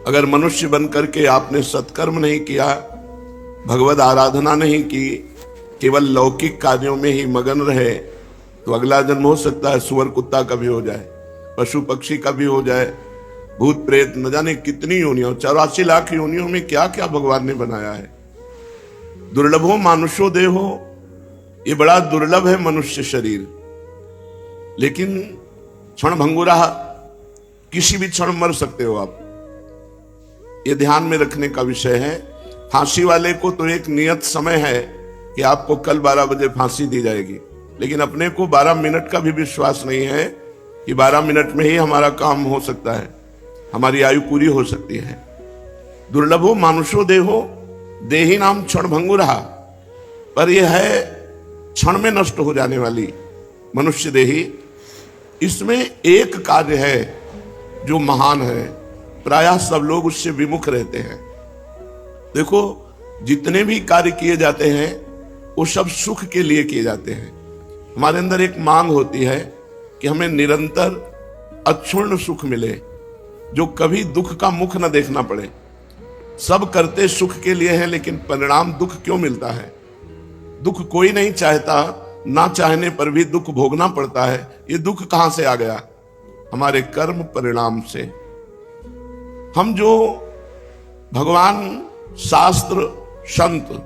अगर मनुष्य बन करके आपने सत्कर्म नहीं किया, भगवद आराधना नहीं की, केवल लौकिक कार्यों में ही मगन रहे, तो अगला जन्म हो सकता है सुअर कुत्ता का भी हो जाए, पशु पक्षी का भी हो जाए, भूत प्रेत, न जाने कितनी योनियों, 84 लाख योनियों में क्या क्या भगवान ने बनाया है। दुर्लभो मानुषो देहो, ये बड़ा दुर्लभ है मनुष्य शरीर, लेकिन क्षण भंगुरा, किसी भी क्षण मर सकते हो आप। ये ध्यान में रखने का विषय है। फांसी वाले को तो एक नियत समय है कि आपको कल 12 बजे फांसी दी जाएगी, लेकिन अपने को 12 मिनट का भी विश्वास नहीं है कि 12 मिनट में ही हमारा काम हो सकता है, हमारी आयु पूरी हो सकती है। दुर्लभो मानुषो देहो, देही नाम क्षण भंगुरा, पर यह है क्षण में नष्ट हो जाने वाली मनुष्य देही। इसमें एक कार्य है जो महान है, प्रायः सब लोग उससे विमुख रहते हैं। देखो, जितने भी कार्य किए जाते हैं वो सब सुख के लिए किए जाते हैं। हमारे अंदर एक मांग होती है कि हमें निरंतर अक्षुण्ण सुख मिले, जो कभी दुख का मुख न देखना पड़े। सब करते सुख के लिए हैं, लेकिन परिणाम दुख क्यों मिलता है? दुख कोई नहीं चाहता, ना चाहने पर भी दुख भोगना पड़ता है। ये दुख कहां से आ गया? हमारे कर्म परिणाम से। हम जो भगवान, शास्त्र, संत,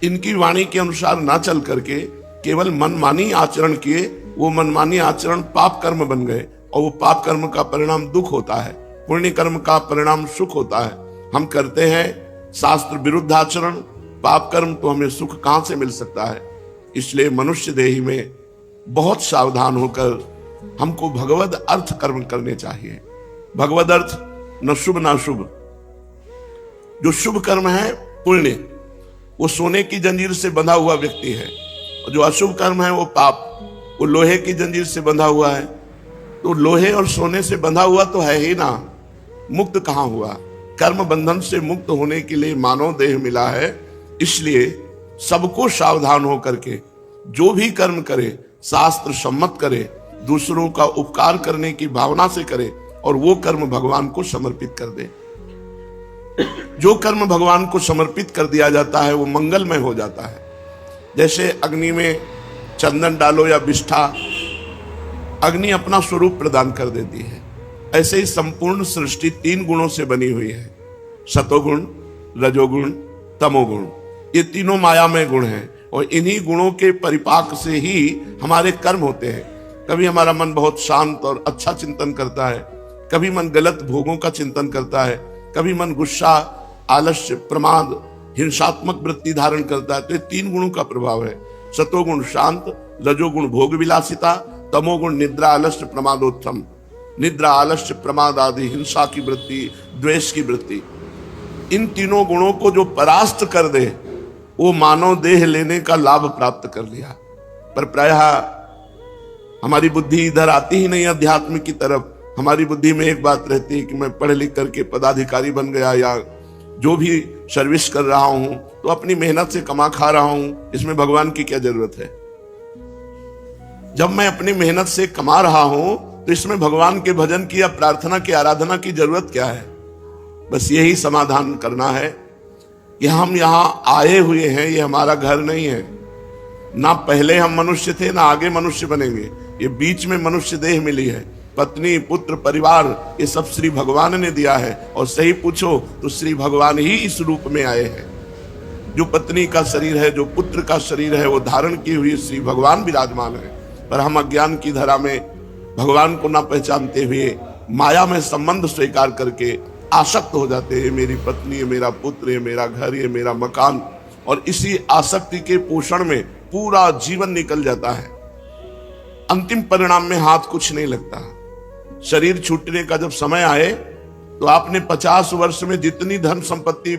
इनकी वाणी के अनुसार ना चल करके केवल मनमानी आचरण किए, वो मनमानी आचरण पाप कर्म बन गए, और वो पाप कर्म का परिणाम दुख होता है, पुण्य कर्म का परिणाम सुख होता है। हम करते हैं शास्त्र विरुद्ध आचरण, पाप कर्म, तो हमें सुख कहां से मिल सकता है? इसलिए मनुष्य देही में बहुत सावधान होकर हमको भगवद अर्थ कर्म करने चाहिए। भगवद अर्थ न शुभ ना शुभ। जो शुभ कर्म है पुण्य, वो सोने की जंजीर से बंधा हुआ व्यक्ति है, और जो अशुभ कर्म है वो पाप, वो लोहे की जंजीर से बंधा हुआ है। तो लोहे और सोने से बंधा हुआ तो है ही ना, मुक्त कहां हुआ? कर्म बंधन से मुक्त होने के लिए मानव देह मिला है। इसलिए सबको सावधान होकर के जो भी कर्म करे शास्त्र सम्मत करे, दूसरों का उपकार करने की भावना से करे, और वो कर्म भगवान को समर्पित कर दे। जो कर्म भगवान को समर्पित कर दिया जाता है वो मंगलमय हो जाता है। जैसे अग्नि में चंदन डालो या बिष्ठा, अग्नि अपना स्वरूप प्रदान कर देती है। ऐसे ही संपूर्ण सृष्टि 3 गुणों से बनी हुई है, सतोगुण, रजोगुण, तमोगुण। ये तीनों मायामय गुण हैं, और इन्हीं गुणों के परिपाक से ही हमारे कर्म होते हैं। कभी हमारा मन बहुत शांत और अच्छा चिंतन करता है, कभी मन गलत भोगों का चिंतन करता है, कभी मन गुस्सा, आलस्य, प्रमाद, हिंसात्मक वृत्ति धारण करता है। तो ये 3 गुणों का प्रभाव है। सतोगुण शांत, रजोगुण भोग विलासिता, तमोगुण निद्रा, आलस्य, प्रमादोत्थम। निद्रा, आलस्य, प्रमाद आदि हिंसा की वृत्ति, द्वेष की वृत्ति, इन तीनों गुणों को जो परास्त कर दे, वो मानव देह लेने का लाभ प्राप्त कर लिया। पर प्रायः हमारी बुद्धि इधर आती ही नहीं अध्यात्म की तरफ। हमारी बुद्धि में एक बात रहती है कि मैं पढ़ लिख करके पदाधिकारी बन गया, या जो भी सर्विस कर रहा हूं तो अपनी मेहनत से कमा खा रहा हूं, इसमें भगवान की क्या जरूरत है? जब मैं अपनी मेहनत से कमा रहा हूं तो इसमें भगवान के भजन की या प्रार्थना की, आराधना की जरूरत क्या है? बस यही समाधान करना है कि हम यहां आए हुए हैं, ये हमारा घर नहीं है। ना पहले हम मनुष्य थे, ना आगे मनुष्य बनेंगे। ये बीच में मनुष्य देह मिली है। पत्नी, पुत्र, परिवार, ये सब श्री भगवान ने दिया है। और सही पूछो तो श्री भगवान ही इस रूप में आए हैं। जो पत्नी का शरीर है, जो पुत्र का शरीर है, वो धारण की हुई श्री भगवान विराजमान है। पर हम अज्ञान की धारा में भगवान को ना पहचानते हुए माया में संबंध स्वीकार करके आसक्त हो जाते हैं। मेरी पत्नी है, मेरा पुत्र है, मेरा घर है, मेरा मकान, और इसी आसक्ति के पोषण में पूरा जीवन निकल जाता है। अंतिम परिणाम में हाथ कुछ नहीं लगता। शरीर छूटने का जब समय आए तो आपने 50 वर्ष में जितनी धन संपत्ति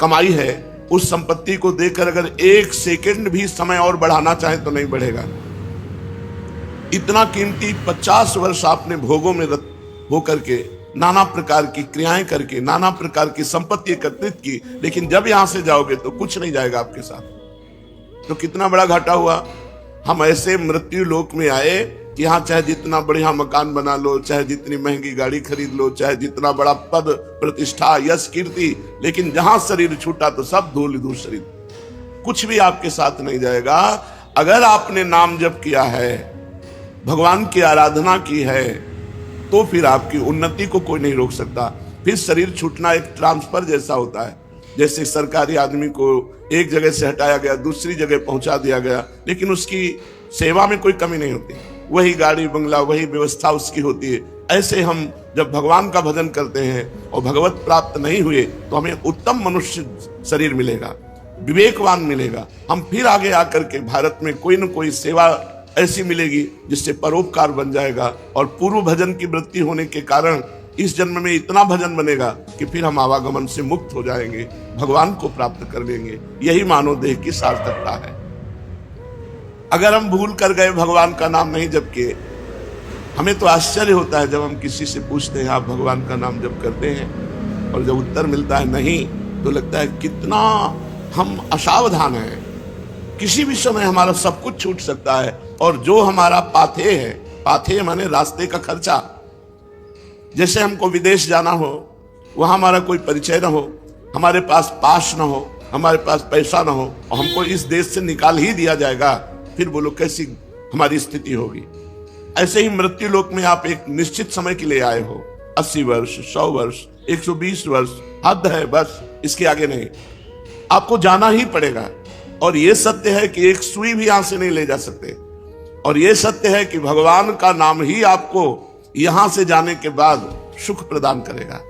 कमाई है, उस संपत्ति को देकर अगर 1 सेकंड भी समय और बढ़ाना चाहे तो नहीं बढ़ेगा। इतना कीमती 50 वर्ष आपने भोगों में रत होकर के, नाना प्रकार की क्रियाएं करके, नाना प्रकार की संपत्ति एकत्रित की, लेकिन जब यहां से जाओगे तो कुछ नहीं जाएगा आपके साथ। तो कितना बड़ा घाटा हुआ। हम ऐसे मृत्यु लोक में आए कि यहाँ चाहे जितना बढ़िया मकान बना लो, चाहे जितनी महंगी गाड़ी खरीद लो, चाहे जितना बड़ा पद प्रतिष्ठा यश कीर्ति, लेकिन जहां शरीर छूटा तो सब धूल धूल शरीर, कुछ भी आपके साथ नहीं जाएगा। अगर आपने नाम जप किया है, भगवान की आराधना की है, तो फिर आपकी उन्नति को कोई नहीं रोक सकता। फिर शरीर छूटना एक ट्रांसफर जैसा होता है, जैसे सरकारी आदमी को एक जगह से हटाया गया, दूसरी जगह पहुंचा दिया गया, लेकिन उसकी सेवा में कोई कमी नहीं होती, वही गाड़ी बंगला वही व्यवस्था उसकी होती है। ऐसे हम जब भगवान का भजन करते हैं और भगवत प्राप्त नहीं हुए तो हमें उत्तम मनुष्य शरीर मिलेगा, विवेकवान मिलेगा। हम फिर आगे आकर के भारत में कोई न कोई सेवा ऐसी मिलेगी जिससे परोपकार बन जाएगा, और पूर्व भजन की वृत्ति होने के कारण इस जन्म में इतना भजन बनेगा कि फिर हम आवागमन से मुक्त हो जाएंगे, भगवान को प्राप्त कर लेंगे। यही मानव देह की सार्थकता है। अगर हम भूल कर गए, भगवान का नाम नहीं जप किए, हमें तो आश्चर्य होता है जब हम किसी से पूछते हैं आप भगवान का नाम जप करते हैं, और जब उत्तर मिलता है नहीं, तो लगता है कितना हम असावधान हैं। किसी भी समय हमारा सब कुछ छूट सकता है, और जो हमारा पाथेय है, पाथेय माने रास्ते का खर्चा, जैसे हमको विदेश जाना हो, वहां हमारा कोई परिचय ना हो, हमारे पास पास ना हो, हमारे पास पैसा ना हो, और हमको इस देश से निकाल ही दिया जाएगा, फिर बोलो कैसी हमारी स्थिति होगी। ऐसे ही मृत्यु लोक में आप एक निश्चित समय के लिए आए हो, 80 वर्ष, 100 वर्ष, 120 वर्ष, हद है बस, इसके आगे नहीं। आपको जाना ही पड़ेगा, और यह सत्य है कि एक सुई भी यहां से नहीं ले जा सकते, और यह सत्य है कि भगवान का नाम ही आपको यहां से जाने के बाद सुख प्रदान करेगा।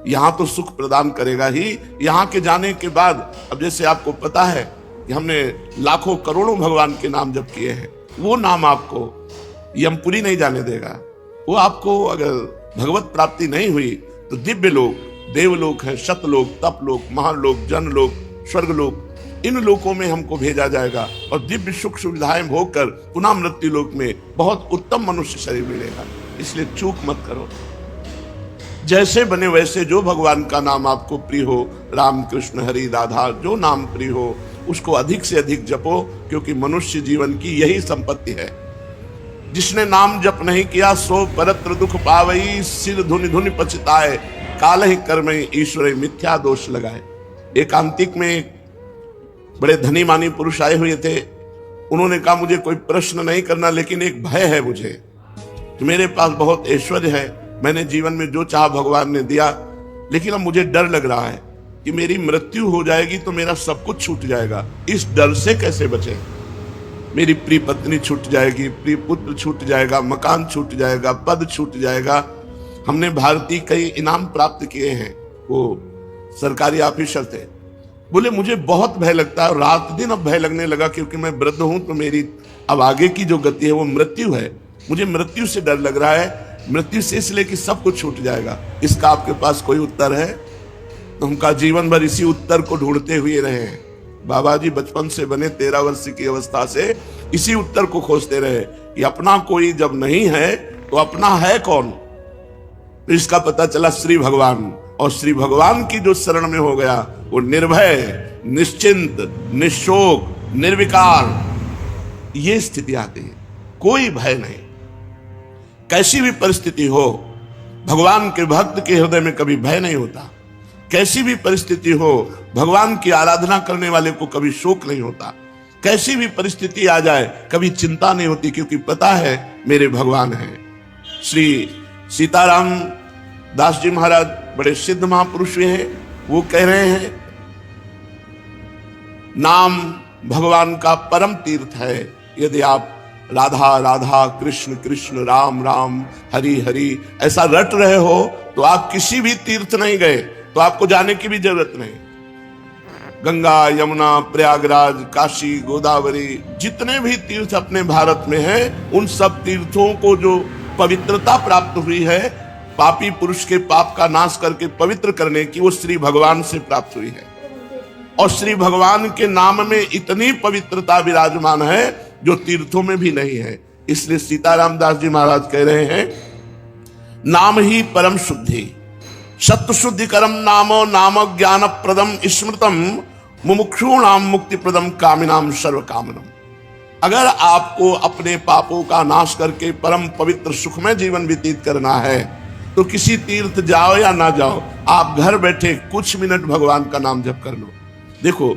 यहां तो सुख प्रदान करेगा ही, यहां के जाने के बाद, अब जैसे आपको पता है कि हमने लाखों करोड़ों भगवान के नाम जप किए हैं, वो नाम आपको यमपुरी नहीं जाने देगा। वो आपको अगर भगवत प्राप्ति नहीं हुई तो दिव्य लोक, देवलोक है, शतलोक, तपलोक, महालोक, जनलोक, स्वर्गलोक, इन लोकों में हमको भेजा जाएगा, और दिव्य सुख सुविधाएं भोगकर पुनः मृत्यु लोक में बहुत उत्तम मनुष्य शरीर मिलेगा। इसलिए चूक मत करो। जैसे बने वैसे, जो भगवान का नाम आपको प्रिय हो, राम कृष्ण हरि राधा, जो नाम प्रिय हो उसको अधिक से अधिक जपो, क्योंकि मनुष्य जीवन की यही संपत्ति है। जिसने नाम जप नहीं किया सो परत्र दुख पावई, सिर धुनि धुनि पछताए, काल ही कर्म ईश्वर मिथ्या दोष लगाए। एकांतिक में एक बड़े धनी मानी पुरुष आए हुए थे। उन्होंने कहा मुझे कोई प्रश्न नहीं करना, लेकिन एक भय है मुझे कि मेरे पास बहुत ऐश्वर्य है, मैंने जीवन में जो चाहा भगवान ने दिया, लेकिन अब मुझे डर लग रहा है कि मेरी मृत्यु हो जाएगी तो मेरा सब कुछ छूट जाएगा। इस डर से कैसे बचे? मेरी प्रिय पत्नी छूट जाएगी, प्रिय पुत्र छूट जाएगा, मकान छूट जाएगा, पद छूट जाएगा। हमने भारतीय कई इनाम प्राप्त किए हैं, वो सरकारी ऑफिसर थे। बोले मुझे बहुत भय लगता है, रात दिन अब भय लगने लगा, क्योंकि मैं वृद्ध हूं, तो मेरी अब आगे की जो गति है वो मृत्यु है। मुझे मृत्यु से डर लग रहा है, मृत्यु से इसलिए कि सब कुछ छूट जाएगा। इसका आपके पास कोई उत्तर है? तो उनका जीवन भर इसी उत्तर को ढूंढते हुए रहे हैं। बाबा जी बचपन से बने 13 वर्ष की अवस्था से इसी उत्तर को खोजते रहे कि अपना कोई जब नहीं है तो अपना है कौन? तो इसका पता चला श्री भगवान, और श्री भगवान की जो शरण में हो गया वो निर्भय, निश्चिंत, निशोक, निर्विकार, ये स्थिति आती है। कोई भय नहीं, कैसी भी परिस्थिति हो, भगवान के भक्त के हृदय में कभी भय नहीं होता। कैसी भी परिस्थिति हो, भगवान की आराधना करने वाले को कभी शोक नहीं होता। कैसी भी परिस्थिति आ जाए कभी चिंता नहीं होती, क्योंकि पता है मेरे भगवान हैं। श्री सीताराम दास जी महाराज बड़े सिद्ध महापुरुष हैं। वो कह रहे हैं नाम भगवान का परम तीर्थ है। यदि आप राधा राधा, कृष्ण कृष्ण, राम राम, हरि हरि ऐसा रट रहे हो तो आप किसी भी तीर्थ नहीं गए, तो आपको जाने की भी जरूरत नहीं। गंगा, यमुना, प्रयागराज, काशी, गोदावरी, जितने भी तीर्थ अपने भारत में हैं, उन सब तीर्थों को जो पवित्रता प्राप्त हुई है, पापी पुरुष के पाप का नाश करके पवित्र करने की, वो श्री भगवान से प्राप्त हुई है। और श्री भगवान के नाम में इतनी पवित्रता विराजमान है जो तीर्थों में भी नहीं है। इसलिए सीताराम दास जी महाराज कह रहे हैं नाम ही परम शुद्धि, सत्य शुद्धि करम नामो, नाम ज्ञान प्रदम स्मृतम, मुमुक्षूणाम मुक्ति प्रदम, कामिनाम सर्व कामनम। अगर आपको अपने पापों का नाश करके परम पवित्र सुखमय जीवन व्यतीत करना है तो किसी तीर्थ जाओ या ना जाओ, आप घर बैठे कुछ मिनट भगवान का नाम जप कर लो। देखो,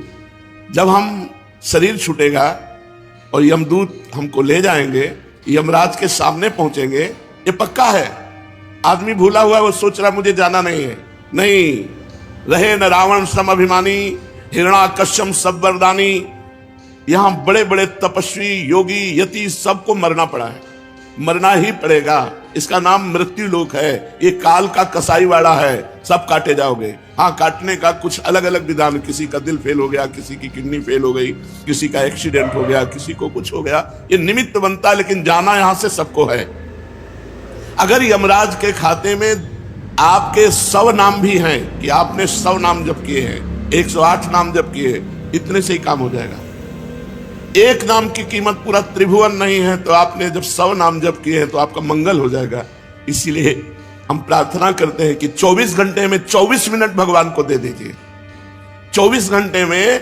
जब हम शरीर छूटेगा और यमदूत हमको ले जाएंगे, यमराज के सामने पहुंचेंगे, ये पक्का है। आदमी भूला हुआ, वो सोच रहा मुझे जाना नहीं है। नहीं, रहे न रावण सम अभिमानी, हिरणाकश्यप सब वरदानी। यहां बड़े बड़े तपस्वी, योगी, यति सबको मरना पड़ा है, मरना ही पड़ेगा। इसका नाम मृत्यु लोक है। ये काल का कसाईवाड़ा है, सब काटे जाओगे। हाँ, काटने का कुछ अलग अलग विधान, किसी का दिल फेल हो गया, किसी की किडनी फेल हो गई, किसी का एक्सीडेंट हो गया, किसी को कुछ हो गया, ये निमित्त बनता है, लेकिन जाना यहां से सबको है। अगर यमराज के खाते में आपके 100 नाम भी हैं कि आपने 100 नाम जप किए हैं, 108 नाम जप किए, इतने से ही काम हो जाएगा। एक नाम की कीमत पूरा त्रिभुवन नहीं है, तो आपने जब 100 नाम जप किए हैं तो आपका मंगल हो जाएगा। इसीलिए हम प्रार्थना करते हैं कि 24 घंटे में 24 मिनट भगवान को दे दीजिए। 24 घंटे में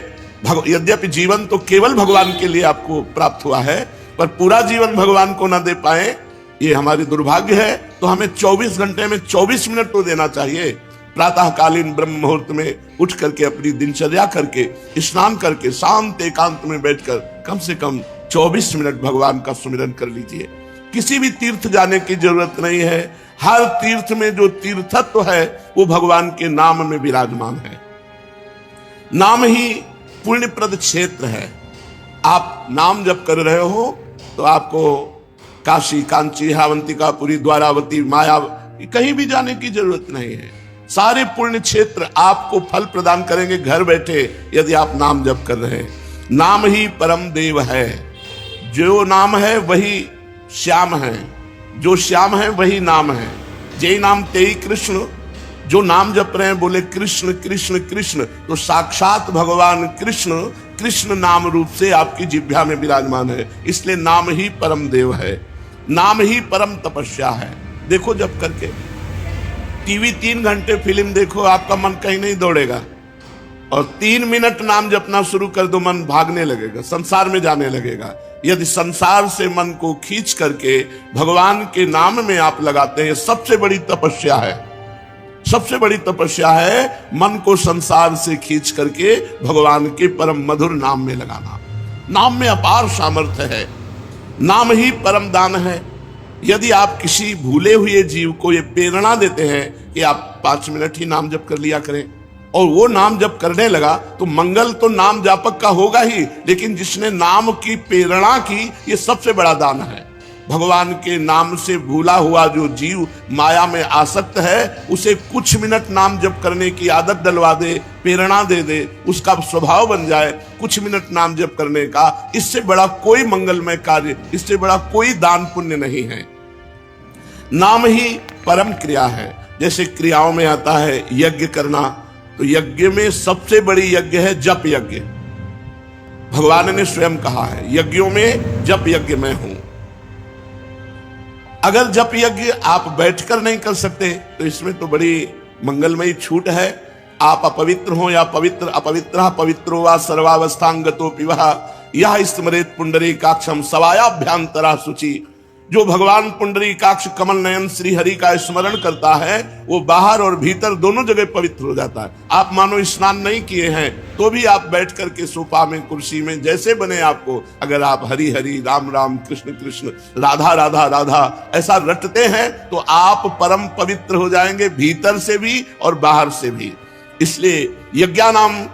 यद्यपि जीवन तो केवल भगवान के लिए आपको प्राप्त हुआ है, पर पूरा जीवन भगवान को ना दे पाए, ये हमारी दुर्भाग्य है। तो हमें 24 घंटे में 24 मिनट तो देना चाहिए। प्रातःकालीन ब्रह्म मुहूर्त में उठ करके, अपनी दिनचर्या करके, स्नान करके, शांत एकांत में बैठकर कम से कम 24 मिनट भगवान का सुमिरन कर लीजिए। किसी भी तीर्थ जाने की जरूरत नहीं है। हर तीर्थ में जो तीर्थत्व है वो भगवान के नाम में विराजमान है। नाम ही पुण्यप्रद क्षेत्र है। आप नाम जप कर रहे हो तो आपको काशी, कांची, हावंतिका, पुरी, द्वारावती, माया, कहीं भी जाने की जरूरत नहीं है। सारे पुण्य क्षेत्र आपको फल प्रदान करेंगे घर बैठे, यदि आप नाम जप कर रहे हैं। नाम ही परम देव है। जो नाम है वही श्याम है, जो श्याम है वही नाम है। जय नाम तेई कृष्ण। जो नाम जप रहे हैं बोले कृष्ण कृष्ण कृष्ण, तो साक्षात भगवान कृष्ण कृष्ण नाम रूप से आपकी जिह्वा में विराजमान है। इसलिए नाम ही परम देव है, नाम ही परम तपस्या है। देखो, जप करके टीवी 3 घंटे फिल्म देखो, आपका मन कहीं नहीं दौड़ेगा, और 3 मिनट नाम जपना शुरू कर दो, मन भागने लगेगा, संसार में जाने लगेगा। यदि संसार से मन को खींच करके भगवान के नाम में आप लगाते हैं, सबसे बड़ी तपस्या है। सबसे बड़ी तपस्या है मन को संसार से खींच करके भगवान के परम मधुर नाम में लगाना। नाम में अपार सामर्थ्य है। नाम ही परम दान है। यदि आप किसी भूले हुए जीव को ये प्रेरणा देते हैं कि आप 5 मिनट ही नाम जप कर लिया करें, और वो नाम जप करने लगा, तो मंगल तो नाम जापक का होगा ही, लेकिन जिसने नाम की प्रेरणा की, ये सबसे बड़ा दान है। भगवान के नाम से भूला हुआ जो जीव माया में आसक्त है, उसे कुछ मिनट नाम जप करने की आदत डलवा दे, प्रेरणा दे दे, उसका स्वभाव बन जाए कुछ मिनट नाम जप करने का। इससे बड़ा कोई मंगलमय कार्य, इससे बड़ा कोई दान पुण्य नहीं है। नाम ही परम क्रिया है। जैसे क्रियाओं में आता है यज्ञ करना, तो यज्ञ में सबसे बड़ी यज्ञ है जप यज्ञ। भगवान ने स्वयं कहा है, यज्ञों में जप यज्ञ मैं हूं। अगर जप यज्ञ आप बैठकर नहीं कर सकते, तो इसमें तो बड़ी मंगलमयी छूट है। आप अपवित्र हो या पवित्र, अपवित्र पवित्रो वा सर्वावस्थांगतो पिवः यह स्मरेत पुंडरीकाक्षम सवायाभ्यांतरा शुचि। जो भगवान पुंडरीकाक्ष कमल नयन श्री हरि का स्मरण करता है, वो बाहर और भीतर दोनों जगह पवित्र हो जाता है। आप मानो स्नान नहीं किए हैं तो भी आप बैठ करके सोफा में, कुर्सी में, जैसे बने आपको, अगर आप हरि हरि, राम राम, कृष्ण कृष्ण, राधा राधा राधा ऐसा रटते हैं, तो आप परम पवित्र हो जाएंगे, भीतर से भी और बाहर से भी। इसलिए यज्ञानाम